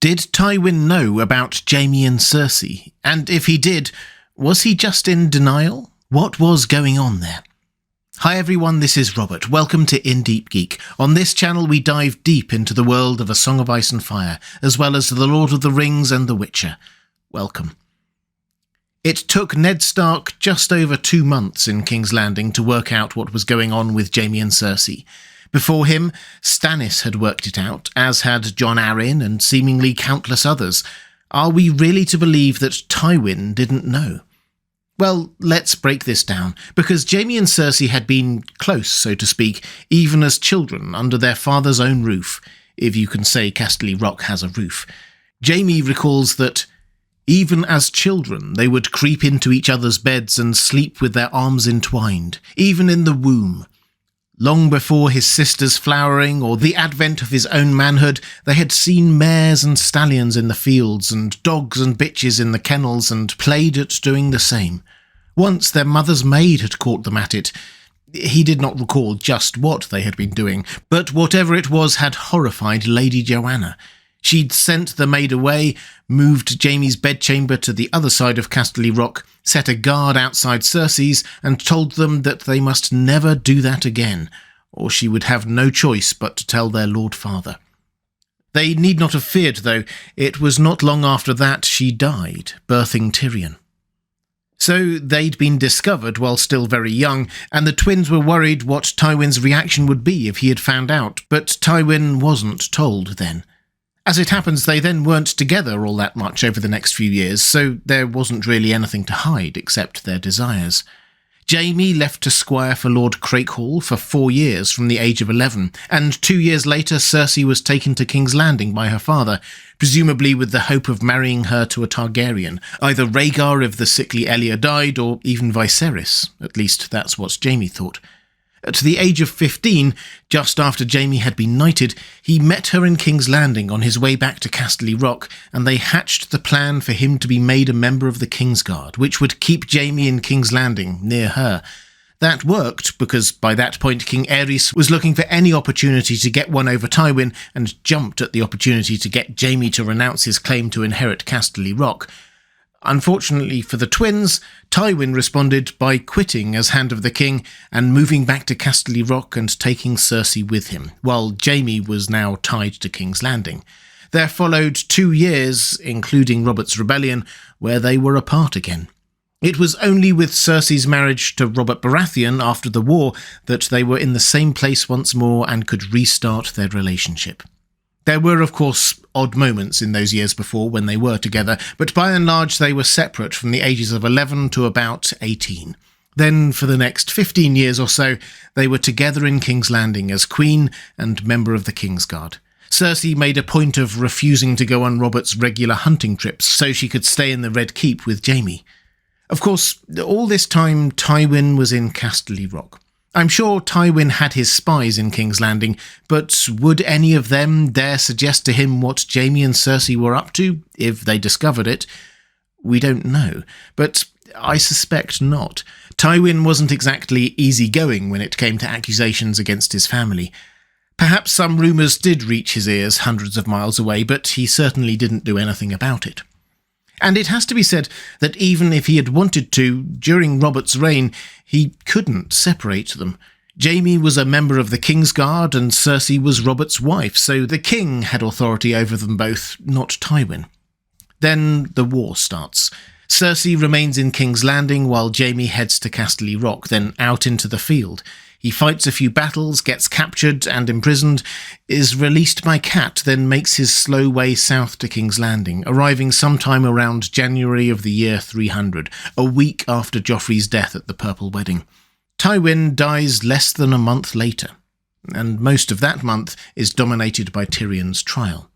Did Tywin know about Jaime and Cersei? And if he did, was he just in denial? What was going on there? Hi everyone, this is Robert. Welcome to Deep Geek. On this channel we dive deep into the world of A Song of Ice and Fire, as well as The Lord of the Rings and The Witcher. Welcome. It took Ned Stark just over 2 months in King's Landing to work out what was going on with Jaime and Cersei. Before him, Stannis had worked it out, as had Jon Arryn and seemingly countless others. Are we really to believe that Tywin didn't know? Well, let's break this down, because Jaime and Cersei had been close, so to speak, even as children under their father's own roof, if you can say Casterly Rock has a roof. Jaime recalls that, even as children, they would creep into each other's beds and sleep with their arms entwined, even in the womb. Long before his sister's flowering or the advent of his own manhood, they had seen mares and stallions in the fields and dogs and bitches in the kennels and played at doing the same. Once their mother's maid had caught them at it. He did not recall just what they had been doing, but whatever it was had horrified Lady Joanna. She'd sent the maid away, moved Jaime's bedchamber to the other side of Casterly Rock, set a guard outside Cersei's, and told them that they must never do that again, or she would have no choice but to tell their Lord Father. They need not have feared, though. It was not long after that she died, birthing Tyrion. So they'd been discovered while still very young, and the twins were worried what Tywin's reaction would be if he had found out, but Tywin wasn't told then. As it happens, they then weren't together all that much over the next few years, so there wasn't really anything to hide except their desires. Jaime left to squire for Lord Crakehall for 4 years from the age of 11, and 2 years later Cersei was taken to King's Landing by her father, presumably with the hope of marrying her to a Targaryen, either Rhaegar if the sickly Elia died, or even Viserys. At least that's what Jaime thought. At the age of 15, just after Jaime had been knighted, he met her in King's Landing on his way back to Casterly Rock, and they hatched the plan for him to be made a member of the Kingsguard, which would keep Jaime in King's Landing, near her. That worked, because by that point King Aerys was looking for any opportunity to get one over Tywin, and jumped at the opportunity to get Jaime to renounce his claim to inherit Casterly Rock. Unfortunately for the twins, Tywin responded by quitting as Hand of the King and moving back to Casterly Rock and taking Cersei with him, while Jaime was now tied to King's Landing. There followed 2 years, including Robert's Rebellion, where they were apart again. It was only with Cersei's marriage to Robert Baratheon after the war that they were in the same place once more and could restart their relationship. There were, of course, odd moments in those years before when they were together, but by and large they were separate from the ages of 11 to about 18. Then, for the next 15 years or so, they were together in King's Landing as Queen and member of the Kingsguard. Cersei made a point of refusing to go on Robert's regular hunting trips so she could stay in the Red Keep with Jaime. Of course, all this time Tywin was in Casterly Rock. I'm sure Tywin had his spies in King's Landing, but would any of them dare suggest to him what Jaime and Cersei were up to, if they discovered it? We don't know, but I suspect not. Tywin wasn't exactly easygoing when it came to accusations against his family. Perhaps some rumours did reach his ears hundreds of miles away, but he certainly didn't do anything about it. And it has to be said that even if he had wanted to, during Robert's reign, he couldn't separate them. Jaime was a member of the Kingsguard and Cersei was Robert's wife, so the king had authority over them both, not Tywin. Then the war starts. Cersei remains in King's Landing while Jaime heads to Casterly Rock, then out into the field. He fights a few battles, gets captured and imprisoned, is released by Cat, then makes his slow way south to King's Landing, arriving sometime around January of the year 300, a week after Joffrey's death at the Purple Wedding. Tywin dies less than a month later, and most of that month is dominated by Tyrion's trial.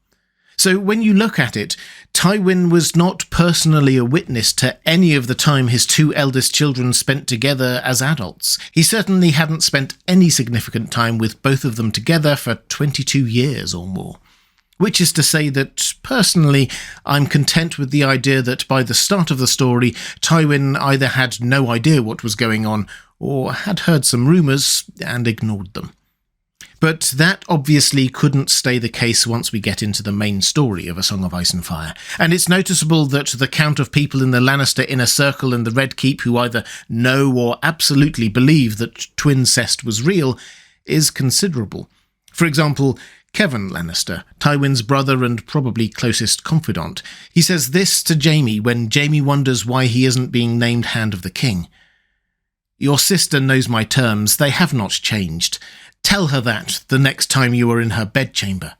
So when you look at it, Tywin was not personally a witness to any of the time his 2 eldest children spent together as adults. He certainly hadn't spent any significant time with both of them together for 22 years or more. Which is to say that, personally, I'm content with the idea that by the start of the story, Tywin either had no idea what was going on, or had heard some rumours and ignored them. But that obviously couldn't stay the case once we get into the main story of A Song of Ice and Fire, and it's noticeable that the count of people in the Lannister inner circle and the Red Keep who either know or absolutely believe that twincest was real is considerable. For example, Kevan Lannister, Tywin's brother and probably closest confidant. He says this to Jaime when Jaime wonders why he isn't being named Hand of the King. "Your sister knows my terms, they have not changed. Tell her that the next time you are in her bedchamber."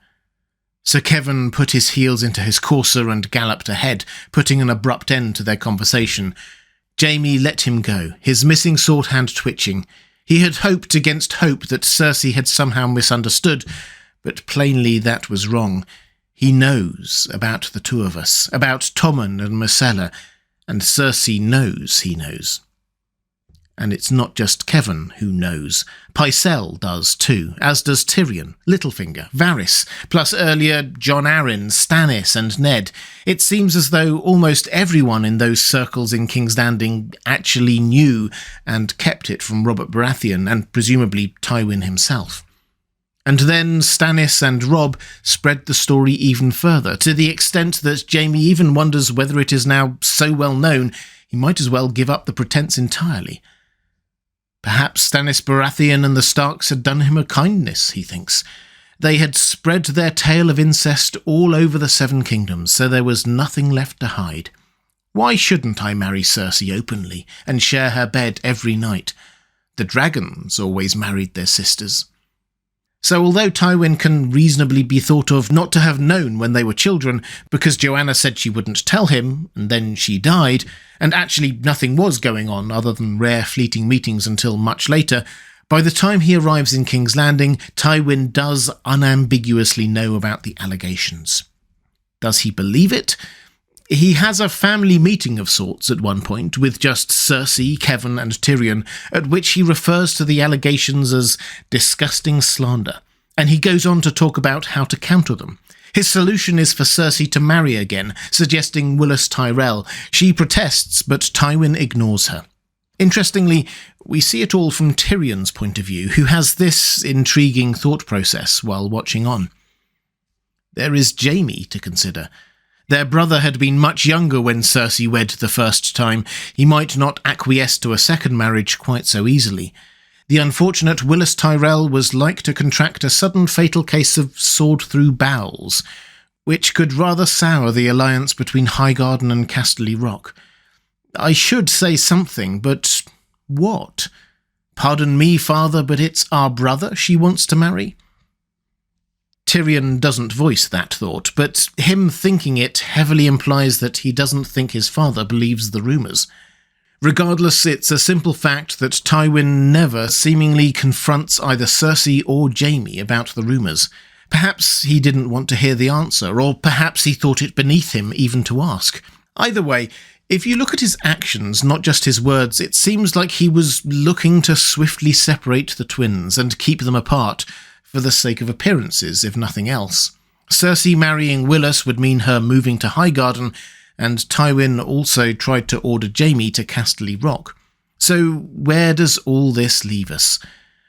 Sir Kevan put his heels into his courser and galloped ahead, putting an abrupt end to their conversation. Jaime let him go, his missing sword hand twitching. He had hoped against hope that Cersei had somehow misunderstood, but plainly that was wrong. He knows about the two of us, about Tommen and Myrcella, and Cersei knows he knows. And it's not just Kevan who knows. Pycelle does too, as does Tyrion, Littlefinger, Varys, plus earlier Jon Arryn, Stannis and Ned. It seems as though almost everyone in those circles in King's Landing actually knew and kept it from Robert Baratheon and presumably Tywin himself. And then Stannis and Robb spread the story even further, to the extent that Jaime even wonders whether it is now so well known he might as well give up the pretense entirely. Perhaps Stannis Baratheon and the Starks had done him a kindness, he thinks. They had spread their tale of incest all over the Seven Kingdoms, so there was nothing left to hide. Why shouldn't I marry Cersei openly and share her bed every night? The dragons always married their sisters. So although Tywin can reasonably be thought of not to have known when they were children, because Joanna said she wouldn't tell him, and then she died, and actually nothing was going on other than rare fleeting meetings until much later, by the time he arrives in King's Landing, Tywin does unambiguously know about the allegations. Does he believe it? He has a family meeting of sorts at one point, with just Cersei, Kevan and Tyrion, at which he refers to the allegations as disgusting slander, and he goes on to talk about how to counter them. His solution is for Cersei to marry again, suggesting Willis Tyrell. She protests, but Tywin ignores her. Interestingly, we see it all from Tyrion's point of view, who has this intriguing thought process while watching on. There is Jaime to consider. Their brother had been much younger when Cersei wed the first time. He might not acquiesce to a second marriage quite so easily. The unfortunate Willis Tyrell was like to contract a sudden fatal case of sword-through bowels, which could rather sour the alliance between Highgarden and Casterly Rock. I should say something, but what? Pardon me, father, but it's our brother she wants to marry? Tyrion doesn't voice that thought, but him thinking it heavily implies that he doesn't think his father believes the rumours. Regardless, it's a simple fact that Tywin never seemingly confronts either Cersei or Jaime about the rumours. Perhaps he didn't want to hear the answer, or perhaps he thought it beneath him even to ask. Either way, if you look at his actions, not just his words, it seems like he was looking to swiftly separate the twins and keep them apart, for the sake of appearances, if nothing else. Cersei marrying Willis would mean her moving to Highgarden, and Tywin also tried to order Jaime to Casterly Rock. So where does all this leave us?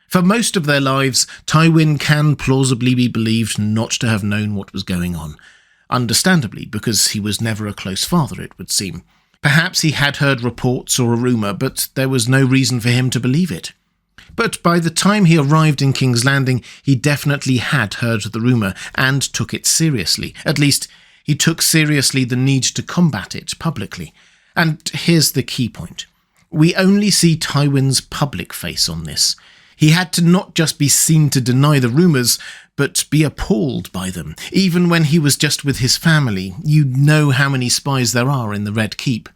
For most of their lives, Tywin can plausibly be believed not to have known what was going on. Understandably, because he was never a close father, it would seem. Perhaps he had heard reports or a rumour, but there was no reason for him to believe it. But by the time he arrived in King's Landing, he definitely had heard the rumour and took it seriously. At least, he took seriously the need to combat it publicly. And here's the key point. We only see Tywin's public face on this. He had to not just be seen to deny the rumours, but be appalled by them. Even when he was just with his family, you know how many spies there are in the Red Keep.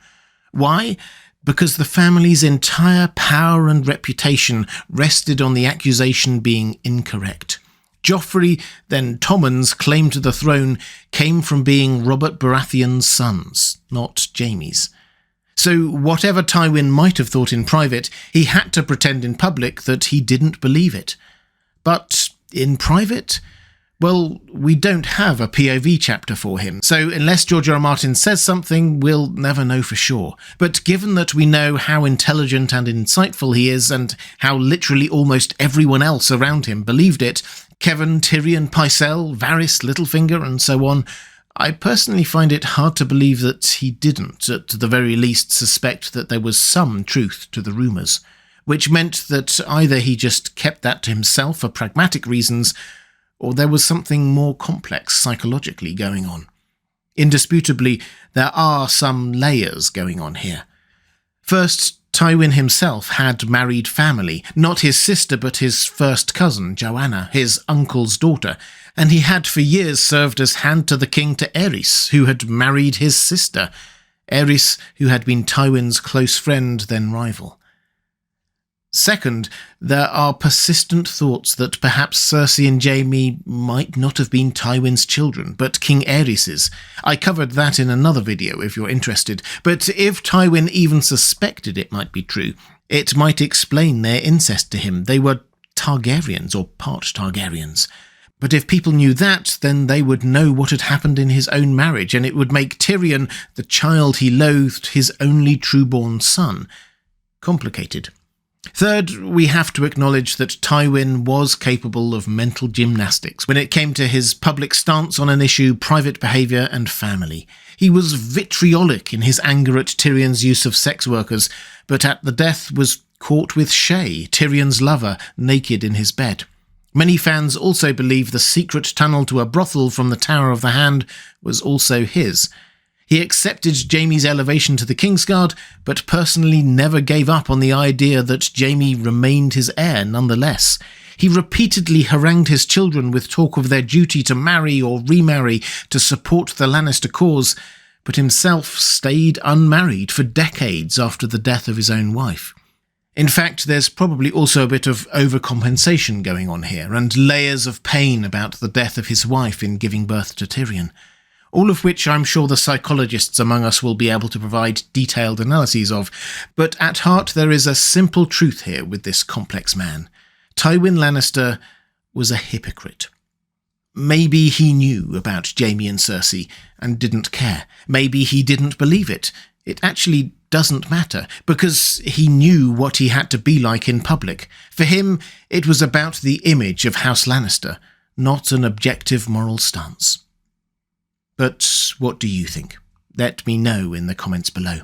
Why? Because the family's entire power and reputation rested on the accusation being incorrect. Joffrey, then Tommen's claim to the throne came from being Robert Baratheon's sons, not Jaime's. So whatever Tywin might have thought in private, he had to pretend in public that he didn't believe it. But in private, Well, we don't have a POV chapter for him, so unless George R. R. Martin says something, we'll never know for sure. But given that we know how intelligent and insightful he is, and how literally almost everyone else around him believed it, Kevan, Tyrion, Pycelle, Varys, Littlefinger, and so on, I personally find it hard to believe that he didn't, at the very least, suspect that there was some truth to the rumours, which meant that either he just kept that to himself for pragmatic reasons, or there was something more complex psychologically going on. Indisputably, there are some layers going on here. First, Tywin himself had married family, not his sister but his first cousin, Joanna, his uncle's daughter, and he had for years served as hand to the king to Aerys, who had married his sister, Aerys, who had been Tywin's close friend then rival. Second, there are persistent thoughts that perhaps Cersei and Jaime might not have been Tywin's children, but King Aerys's. I covered that in another video if you're interested, but if Tywin even suspected it might be true, it might explain their incest to him. They were Targaryens, or part Targaryens. But if people knew that, then they would know what had happened in his own marriage, and it would make Tyrion, the child he loathed, his only true-born son. Complicated. Third, we have to acknowledge that Tywin was capable of mental gymnastics when it came to his public stance on an issue, private behaviour and family. He was vitriolic in his anger at Tyrion's use of sex workers, but at the death was caught with Shae, Tyrion's lover, naked in his bed. Many fans also believe the secret tunnel to a brothel from the Tower of the Hand was also his. He accepted Jaime's elevation to the Kingsguard, but personally never gave up on the idea that Jaime remained his heir nonetheless. He repeatedly harangued his children with talk of their duty to marry or remarry to support the Lannister cause, but himself stayed unmarried for decades after the death of his own wife. In fact, there's probably also a bit of overcompensation going on here, and layers of pain about the death of his wife in giving birth to Tyrion. All of which I'm sure the psychologists among us will be able to provide detailed analyses of, but at heart there is a simple truth here with this complex man. Tywin Lannister was a hypocrite. Maybe he knew about Jaime and Cersei and didn't care. Maybe he didn't believe it. It actually doesn't matter, because he knew what he had to be like in public. For him, it was about the image of House Lannister, not an objective moral stance. But what do you think? Let me know in the comments below.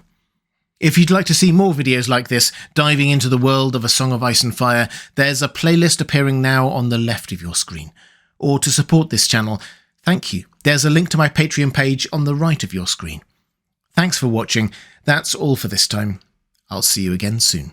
If you'd like to see more videos like this, diving into the world of A Song of Ice and Fire, there's a playlist appearing now on the left of your screen. Or to support this channel, thank you. There's a link to my Patreon page on the right of your screen. Thanks for watching. That's all for this time. I'll see you again soon.